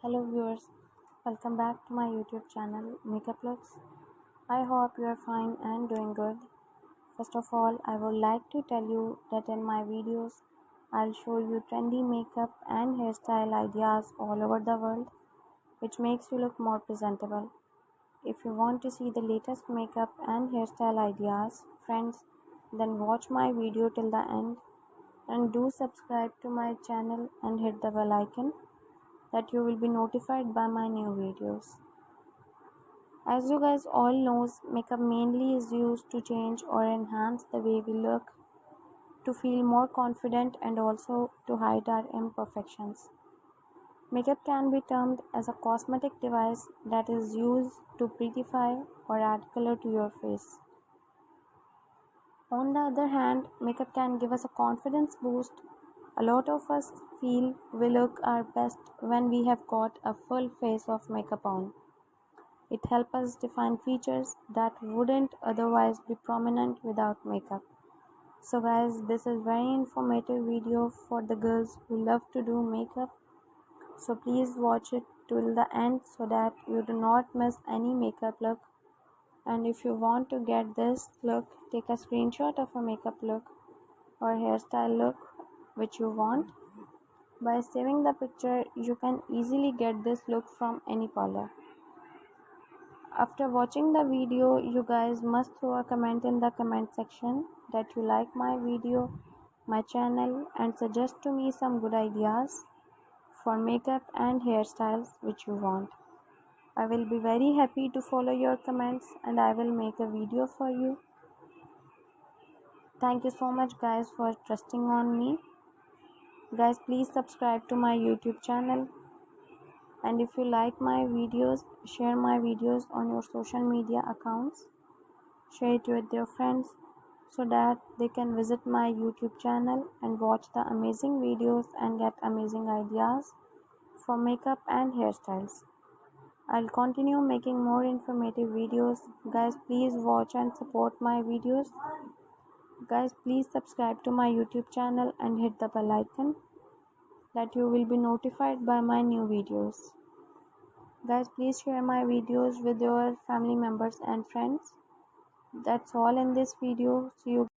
Hello viewers, welcome back to my YouTube channel Makeup Looks. I hope you are fine and doing good. First of all, I would like to tell you that in my videos, I'll show you trendy makeup and hairstyle ideas all over the world, which makes you look more presentable. If you want to see the latest makeup and hairstyle ideas, friends, then watch my video till the end and do subscribe to my channel and hit the bell icon that you will be notified by my new videos. As you guys all knows, makeup mainly is used to change or enhance the way we look, to feel more confident and also to hide our imperfections. Makeup can be termed as a cosmetic device that is used to prettify or add color to your face. On the other hand, makeup can give us a confidence boost. A lot of us feel we look our best when we have got a full face of makeup on. It helps us define features that wouldn't otherwise be prominent without makeup. So guys, this is very informative video for the girls who love to do makeup. So please watch it till the end so that you do not miss any makeup look. And if you want to get this look, take a screenshot of a makeup look or hairstyle look which you want. By saving the picture, you can easily get this look from any parlor. After watching the video, you guys must throw a comment in the comment section that you like my video, my channel, and suggest to me some good ideas for makeup and hairstyles which you want. I will be very happy to follow your comments and I will make a video for you. Thank you so much guys for trusting on me. Guys, please subscribe to my YouTube channel. And if you like my videos, share my videos on your social media accounts. Share it with your friends so that they can visit my YouTube channel and watch the amazing videos and get amazing ideas for makeup and hairstyles. I'll continue making more informative videos. Guys, please watch and support my videos. Guys, please subscribe to my YouTube channel and hit the bell icon that you will be notified by my new videos. Guys, please share my videos with your family members and friends. That's all in this video. See you.